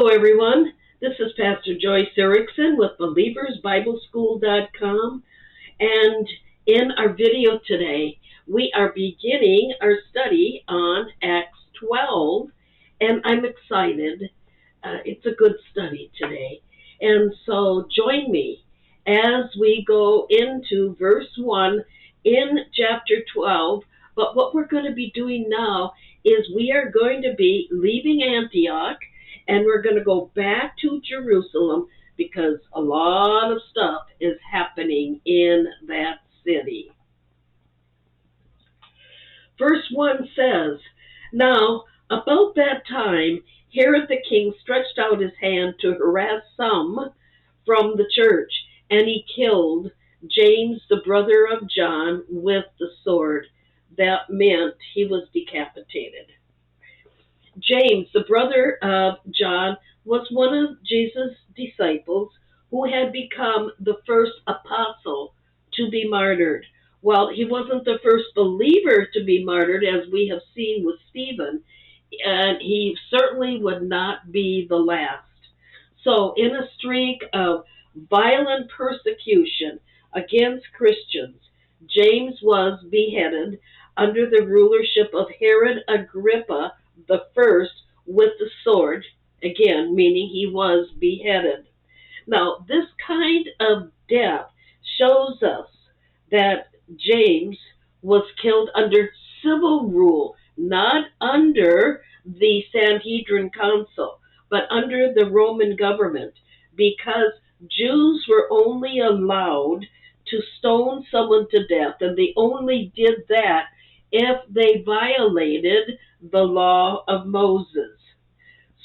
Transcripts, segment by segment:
Hello, everyone. This is Pastor Joyce Erickson with BelieversBibleSchool.com. And in our video today, we are beginning our study on Acts 12. And I'm excited. It's a good study today. And so join me as we go into verse 1 in chapter 12. But what we're going to be doing now is we are going to be leaving Antioch, and we're going to go back to Jerusalem because a lot of stuff is happening in that city. Verse 1 says, "Now, about that time, Herod the king stretched out his hand to harass some from the church, and he killed James, the brother of John, with the sword." That meant he was decapitated. James, the brother of John, was one of Jesus' disciples who had become the first apostle to be martyred. While he wasn't the first believer to be martyred, as we have seen with Stephen, and he certainly would not be the last. So, in a streak of violent persecution against Christians, James was beheaded under the rulership of Herod Agrippa the first with the sword, again, meaning he was beheaded. Now, this kind of death shows us that James was killed under civil rule, not under the Sanhedrin Council, but under the Roman government, because Jews were only allowed to stone someone to death, and they only did that if they violated the law of Moses.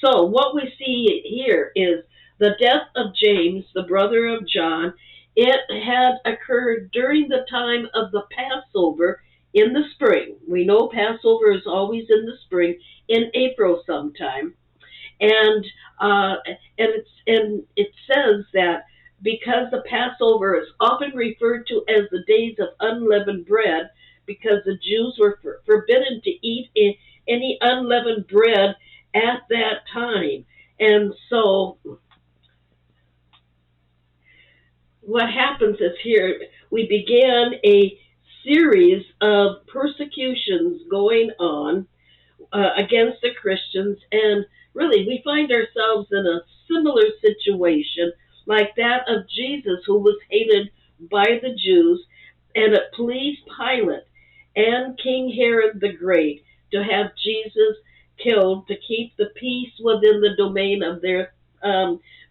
So what we see here is the death of James, the brother of John. It had occurred during the time of the Passover in the spring. We know Passover is always in the spring, in April sometime. And it says that because the Passover is often referred to as the days of unleavened bread, because the Jews were forbidden to eat any unleavened bread at that time. And so what happens is here we began a series of persecutions going on against the Christians, and really we find ourselves in a similar situation like that of Jesus, who was hated by the Jews, and it pleased Pilate and King Herod the Great to have Jesus killed to keep the peace within the domain of their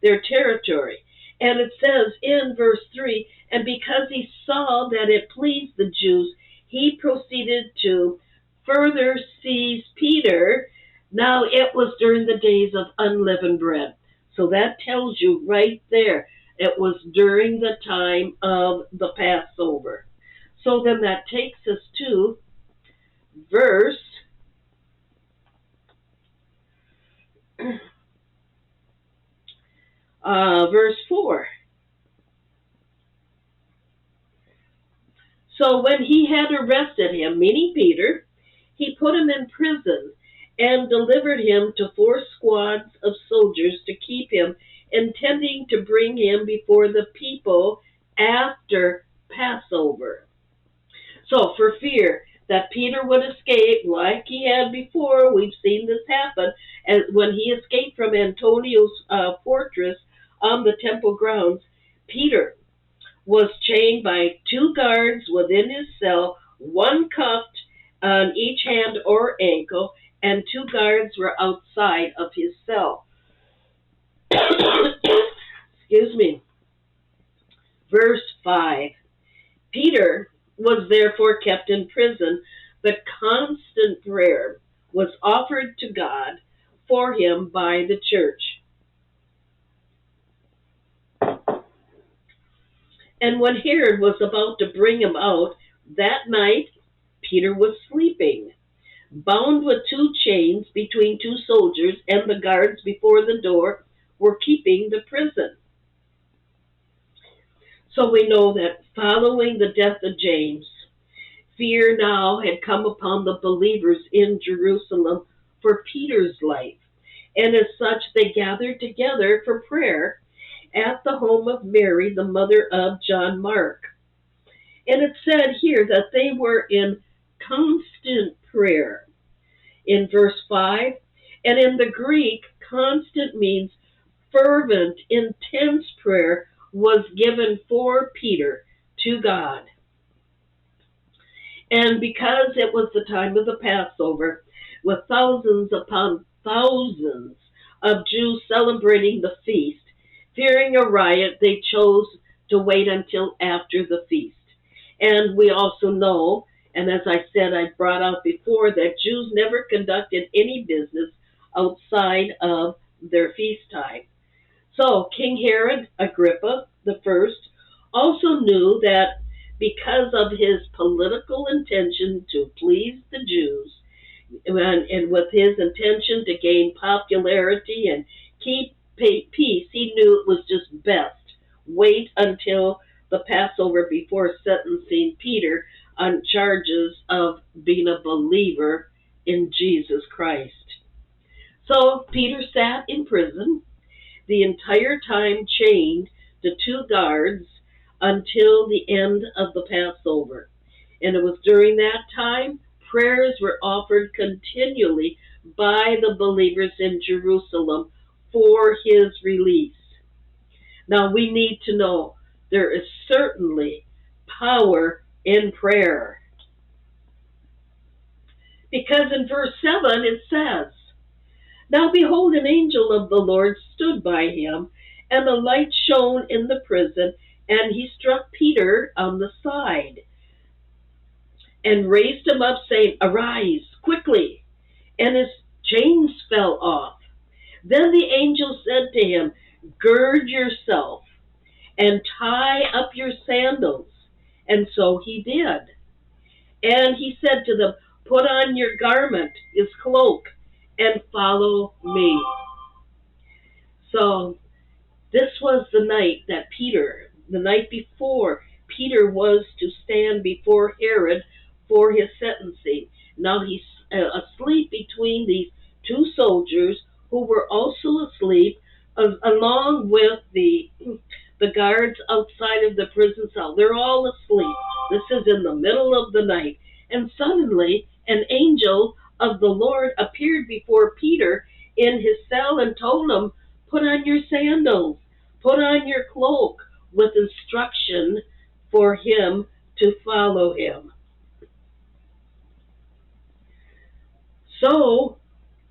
territory. And it says in verse 3, "And because he saw that it pleased the Jews, he proceeded to further seize Peter." Now it was during the days of unleavened bread. So that tells you right there, it was during the time of the Passover. So then that takes us to verse 4. "So when he had arrested him," meaning Peter, "he put him in prison and delivered him to 4 squads of soldiers to keep him, intending to bring him before the people after Passover." So for fear that Peter would escape like he had before, we've seen this happen, and when he escaped from Antonio's fortress on the temple grounds, Peter was chained by 2 guards within his cell, one cuffed on each hand or ankle, and 2 guards were outside of his cell. Excuse me. Verse 5. "Peter was therefore kept in prison, but constant prayer was offered to God for him by the church. And when Herod was about to bring him out, that night Peter was sleeping, bound with 2 chains between 2 soldiers, and the guards before the door were keeping the prison." So we know that following the death of James, fear now had come upon the believers in Jerusalem for Peter's life. And as such, they gathered together for prayer at the home of Mary, the mother of John Mark. And it said here that they were in constant prayer in verse 5. And in the Greek, constant means fervent, intense prayer was given for Peter to God. And because it was the time of the Passover, with thousands upon thousands of Jews celebrating the feast, fearing a riot, they chose to wait until after the feast. And we also know, and as I said, I brought out before, that Jews never conducted any business outside of their feast time. So King Herod Agrippa the first also knew that because of his political intention to please the Jews, and with his intention to gain popularity and keep peace, he knew it was just best wait until the Passover before sentencing Peter on charges of being a believer in Jesus Christ. So Peter sat in prison the entire time, chained to two guards until the end of the Passover. And it was during that time prayers were offered continually by the believers in Jerusalem for his release. Now we need to know there is certainly power in prayer. Because in verse 7 it says, "Now behold, an angel of the Lord stood by him, and a light shone in the prison, and he struck Peter on the side and raised him up, saying, 'Arise quickly.' And his chains fell off. Then the angel said to him, 'Gird yourself and tie up your sandals.' And so he did. And he said to them, 'Put on your garment,' his cloak, 'and follow me.'" So this was the night that the night before, Peter was to stand before Herod for his sentencing. Now he's asleep between these two soldiers who were also asleep, along with the guards outside of the prison cell. They're all asleep. This is in the middle of the night. And suddenly an angel of the Lord appeared before Peter in his cell and told him, "Put on your sandals, put on your cloak," with instruction for him to follow him. So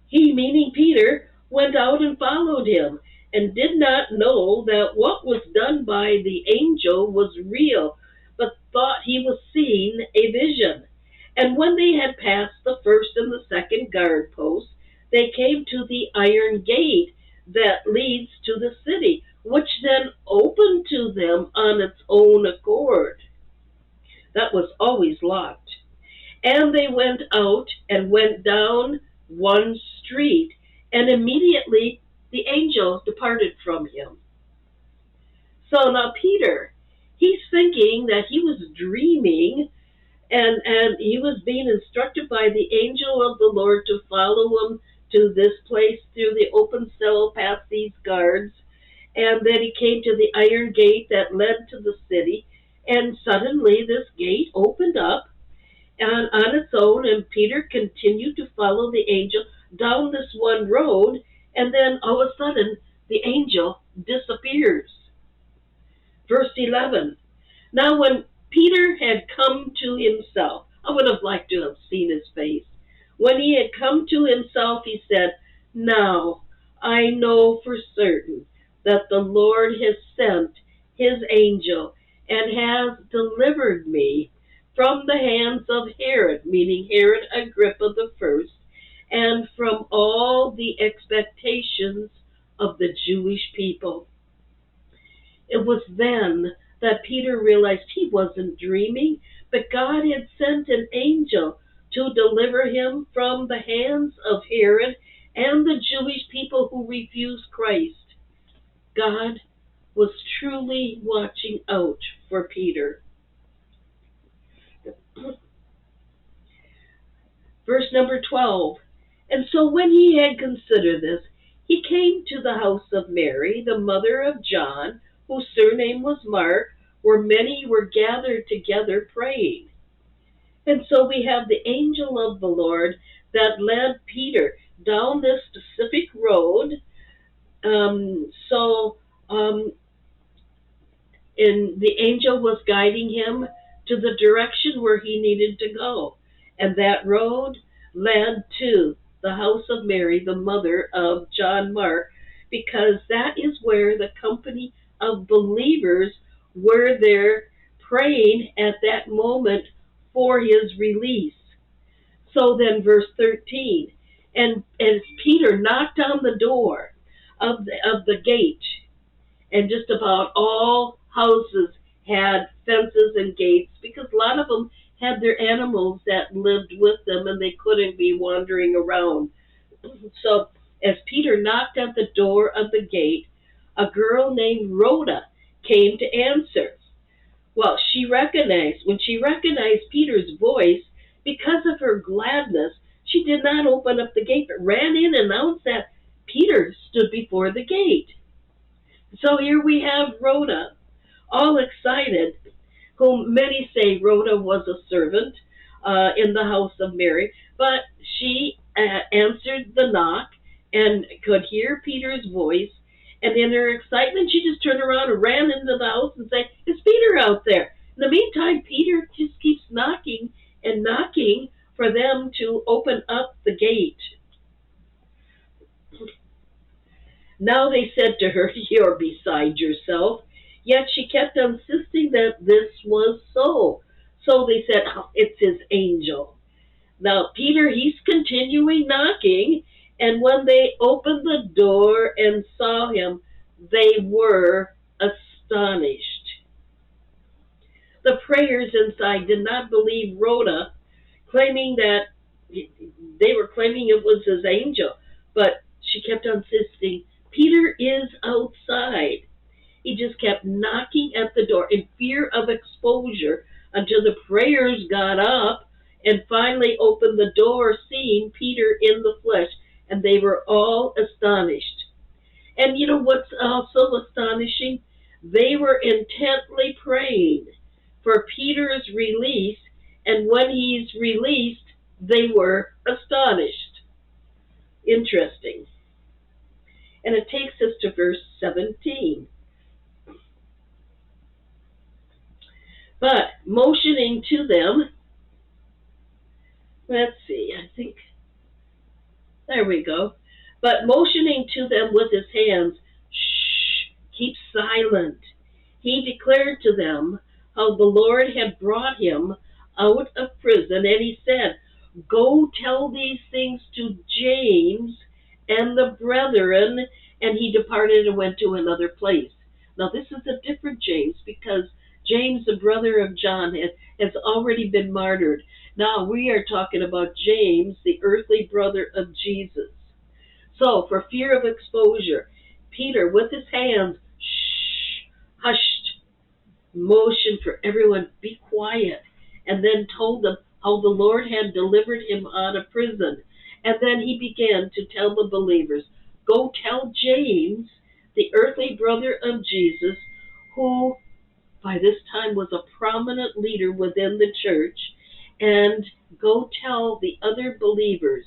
he, meaning Peter, went out and followed him, and did not know that what was done by the angel was real, but thought he was seeing a vision. And when they had passed the first and the second guard posts, they came to the iron gate that leads to the city, which then opened to them on its own accord. That was always locked. And they went out and went down one street, and immediately the angel departed from him. So now Peter, he's thinking that he was dreaming, and he was being instructed by the angel of the Lord to follow him to this place through the open cell past these guards. And then he came to the iron gate that led to the city, and suddenly this gate opened up and on its own, and Peter continued to follow the angel down this one road, and then all of a sudden the angel disappears. Verse 11, "Now when Peter had come to himself," I would have liked to have seen his face. "When he had come to himself, he said, 'Now I know for certain that the Lord has sent his angel and has delivered me from the hands of Herod,'" meaning Herod Agrippa the first, "and from all the expectations of the Jewish people." It was then that Peter realized he wasn't dreaming, but God had sent an angel to deliver him from the hands of Herod and the Jewish people who refused Christ. God was truly watching out for Peter. Verse number 12, "And so when he had considered this, He came to the house of Mary, the mother of John, whose surname was Mark, where many were gathered together praying. And so we have the angel of the Lord that led Peter down this specific road. So and the angel was guiding him to the direction where he needed to go. And that road led to the house of Mary, the mother of John Mark, because that is where the company of believers were there praying at that moment for his release. So then, verse 13, and as Peter knocked on the door of the gate, and just about all houses had fences and gates because a lot of them had their animals that lived with them and they couldn't be wandering around. So as Peter knocked at the door of the gate, a girl named Rhoda came to answer. Well, when she recognized Peter's voice, because of her gladness, she did not open up the gate, but ran in and announced that Peter stood before the gate. So here we have Rhoda, all excited, whom many say Rhoda was a servant in the house of Mary, but she answered the knock and could hear Peter's voice. And in her excitement, she just turned around and ran into the house and said, "Is Peter out there?" In the meantime, Peter just keeps knocking and knocking for them to open up the gate. Now they said to her, "You're beside yourself." Yet she kept insisting that this was so. So they said, "Oh, it's his angel." Now Peter, he's continuing knocking, and when they opened the door and saw him, they were astonished. The prayers inside did not believe Rhoda, claiming that they were claiming it was his angel, but she kept insisting, "Peter is outside." He just kept knocking at the door in fear of exposure until the prayers got up and finally opened the door, seeing Peter in the flesh, and they were all astonished. And you know what's also astonishing? They were intently praying for Peter's release, and when he's released, they were astonished. Interesting. And it takes us to verse 17. But motioning to them, let's see, I think, there we go. But motioning to them with his hands, "Shh, keep silent." He declared to them how the Lord had brought him out of prison, and he said, "Go tell these things to James and the brethren," and he departed and went to another place. Now this is a different James, because James, the brother of John, has already been martyred. Now we are talking about James, the earthly brother of Jesus. So for fear of exposure, Peter, with his hands, hushed, motioned for everyone, "Be quiet," and then told them how the Lord had delivered him out of prison. And then he began to tell the believers, "Go tell James, the earthly brother of Jesus," who by this time was a prominent leader within the church, "and go tell the other believers."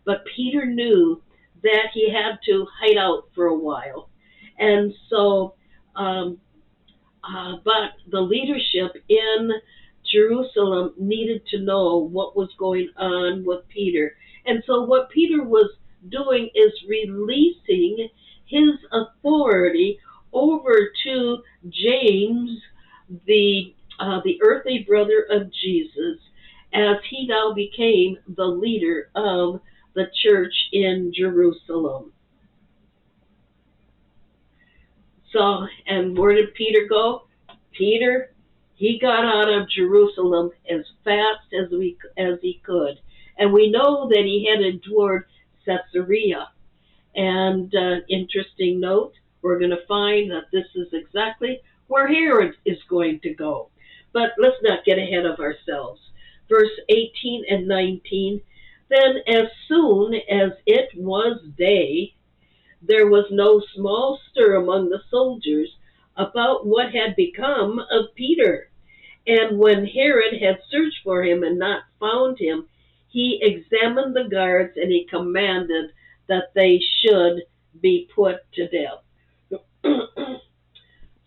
But Peter knew that he had to hide out for a while. And so, but the leadership in Jerusalem needed to know what was going on with Peter. And so what Peter was doing is releasing his authority over to James, the earthly brother of Jesus, as he now became the leader of the church in Jerusalem. So, and where did Peter go? Peter, he got out of Jerusalem as fast as he could. And we know that he headed toward Caesarea. And interesting note, we're going to find that this is exactly where Herod is going to go. But let's not get ahead of ourselves. Verse 18 and 19, "Then as soon as it was day, there was no small stir among the soldiers about what had become of Peter. And when Herod had searched for him and not found him, he examined the guards and he commanded that they should be put to death.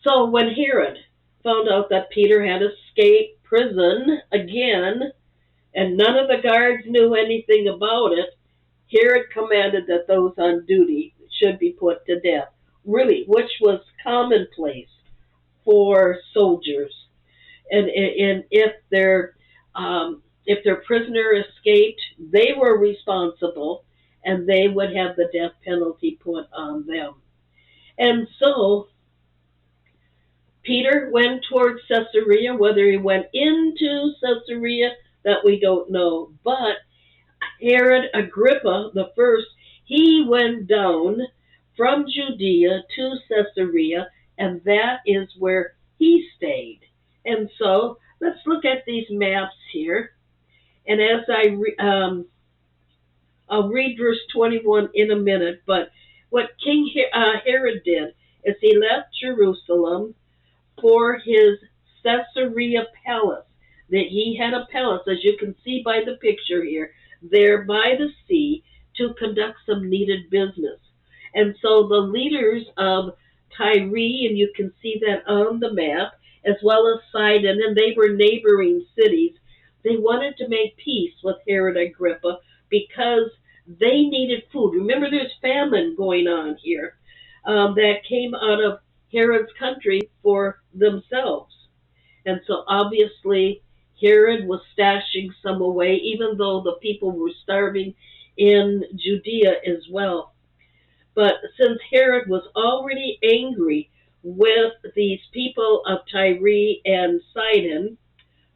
So when Herod found out that Peter had escaped prison again, and none of the guards knew anything about it, Herod commanded that those on duty should be put to death, really, which was commonplace for soldiers. And if their prisoner escaped, they were responsible, and they would have the death penalty put on them. And so Peter went towards Caesarea. Whether he went into Caesarea, that we don't know. But Herod Agrippa the first, he went down from Judea to Caesarea, and that is where he stayed. And so let's look at these maps here. And as I'll read verse 21 in a minute, but what King Herod did is he left Jerusalem for his Caesarea palace. That he had a palace, as you can see by the picture here, there by the sea to conduct some needed business. And so the leaders of Tyre, and you can see that on the map, as well as Sidon, and they were neighboring cities, they wanted to make peace with Herod Agrippa because they needed food. Remember, there's famine going on here that came out of Herod's country for themselves. And so obviously Herod was stashing some away, even though the people were starving in Judea as well. But since Herod was already angry with these people of Tyre and Sidon,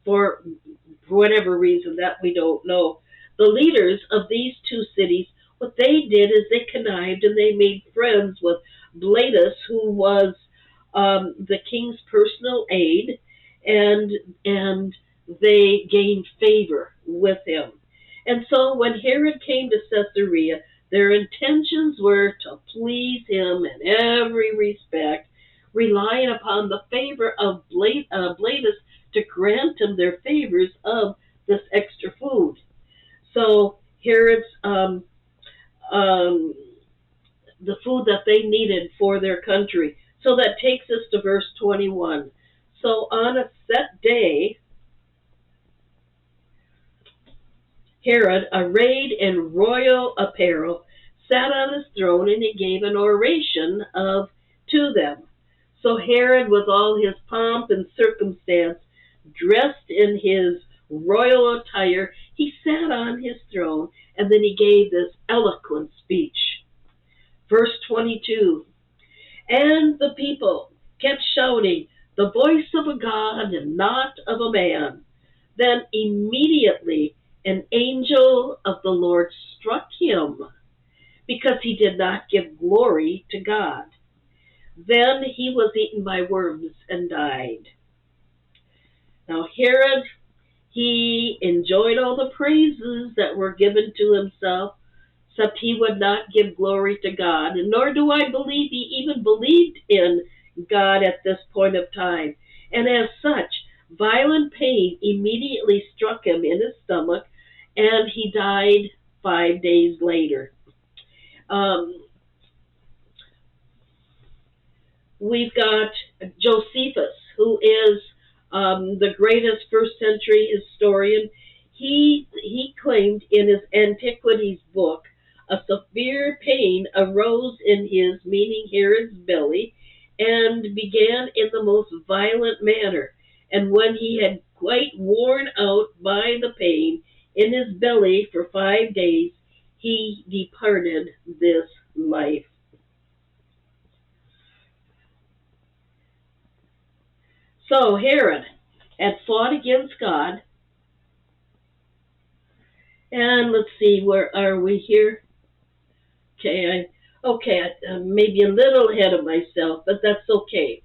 for whatever reason that we don't know, the leaders of these two cities, what they did is they connived and they made friends with Bladus, who was the king's personal aide, and they gained favor with him. And so when Herod came to Caesarea, their intentions were to please him in every respect, relying upon the favor of Bladus to grant him their favors of this extra food. So Herod's the food that they needed for their country. So that takes us to verse 21. So on a set day, Herod, arrayed in royal apparel, sat on his throne, and he gave an oration to them. So Herod, with all his pomp and circumstance, dressed in his royal attire, he sat on his throne, and then he gave this eloquent speech. Verse 22, and the people kept shouting, the voice of a God and not of a man. Then immediately an angel of the Lord struck him, because he did not give glory to God. Then he was eaten by worms and died. Now Herod, he enjoyed all the praises that were given to himself, except he would not give glory to God, and nor do I believe he even believed in God at this point of time. And as such, violent pain immediately struck him in his stomach, and he died 5 days later. We've got Josephus, who is the greatest first century historian. He claimed in his Antiquities book, a severe pain arose in his, meaning Herod's belly, and began in the most violent manner. And when he had quite worn out by the pain in his belly for 5 days, he departed this life. So Herod had fought against God. And let's see, where are we here? Okay, I'm maybe a little ahead of myself, but that's okay.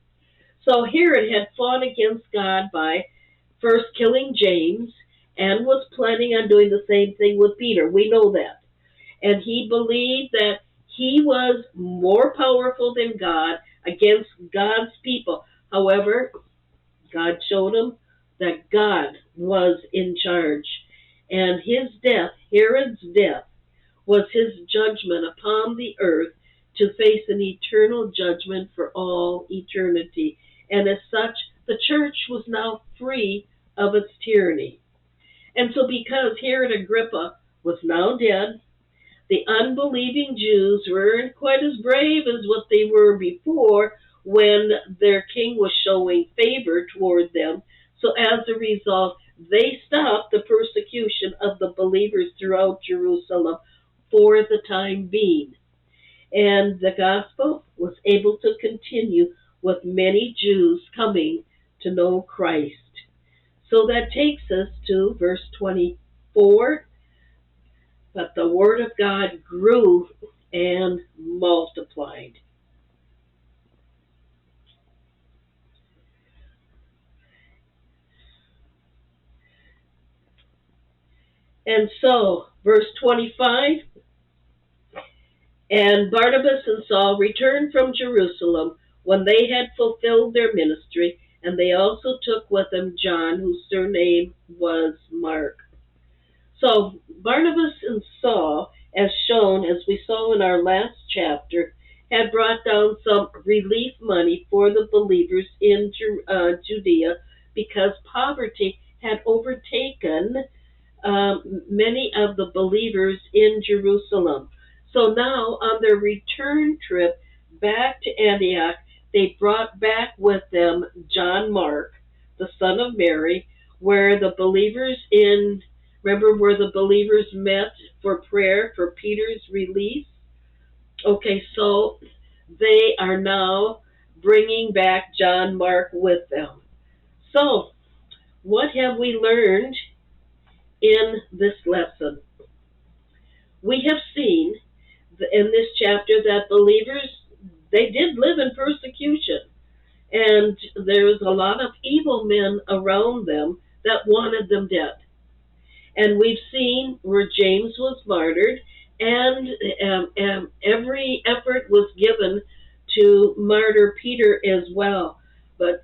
So Herod had fought against God by first killing James, and was planning on doing the same thing with Peter. We know that. And he believed that He was more powerful than God against God's people. However, God showed him that God was in charge. And his death, Herod's death, was his judgment upon the earth to face an eternal judgment for all eternity. And as such, the church was now free of its tyranny. And so, because Herod Agrippa was now dead, the unbelieving Jews weren't quite as brave as what they were before when their king was showing favor toward them. So as a result, they stopped the persecution of the believers throughout Jerusalem for the time being. And the gospel was able to continue with many Jews coming to know Christ. So that takes us to verse 24. But the word of God grew and multiplied. And so, verse 25, and Barnabas and Saul returned from Jerusalem when they had fulfilled their ministry, and they also took with them John, whose surname was Mark. So Barnabas and Saul, as shown, as we saw in our last chapter, had brought down some relief money for the believers in Judea because poverty had overtaken many of the believers in Jerusalem. So now, on their return trip back to Antioch, they brought back with them John Mark, the son of Mary, where the believers in remember where the believers met for prayer for Peter's release? Okay, so they are now bringing back John Mark with them. So, what have we learned in this lesson? We have seen in this chapter that believers, they did live in persecution. And there was a lot of evil men around them that wanted them dead. And we've seen where James was martyred, and every effort was given to martyr Peter as well.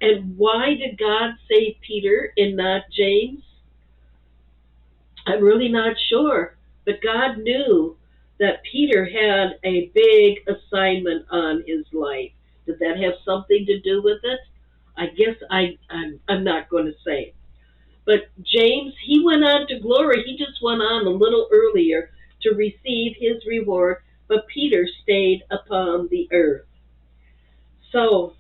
And why did God save Peter and not James? I'm really not sure. But God knew that Peter had a big assignment on his life. Did that have something to do with it? I guess I'm not going to say. But James, he went on to glory. He just went on a little earlier to receive his reward, but Peter stayed upon the earth. So,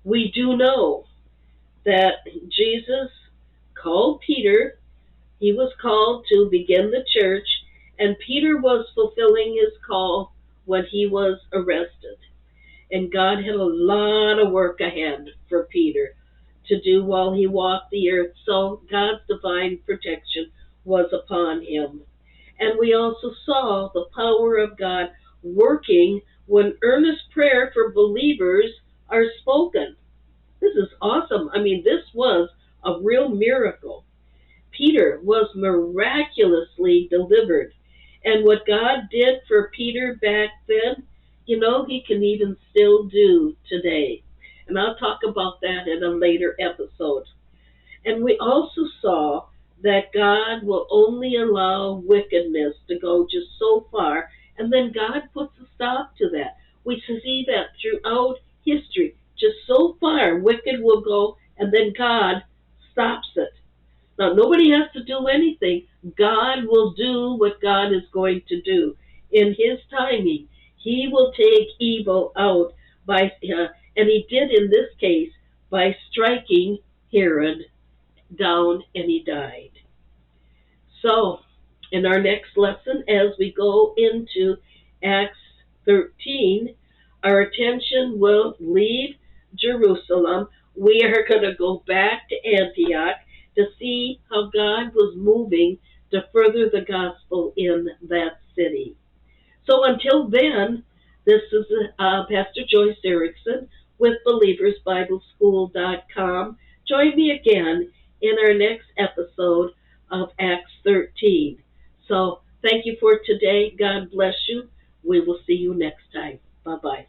we do know that Jesus called Peter. He was called to begin the church, and Peter was fulfilling his call when he was arrested. And God had a lot of work ahead for Peter to do while he walked the earth. So God's divine protection was upon him. And we also saw the power of God working when earnest prayer for believers are spoken. This is awesome. I mean, this was a real miracle. Peter was miraculously delivered. And what God did for Peter back then, he can even still do today. And I'll talk about that in a later episode. And we also saw that God will only allow wickedness to go just so far, and then God puts a stop to that. We see that throughout history. Just so far, wicked will go, and then God stops it. Now, nobody has to do anything. God will do what God is going to do. In His timing, He will take evil out by, and He did in this case, by striking Herod down, and he died. So, in our next lesson, as we go into Acts 13, our attention will leave Jerusalem. We are going to go back to Antioch to see how God was moving to further the gospel in that city. So until then, this is Pastor Joyce Erickson with BelieversBibleSchool.com. Join me again in our next episode of Acts 13. So thank you for today. God bless you. We will see you next time. Bye bye.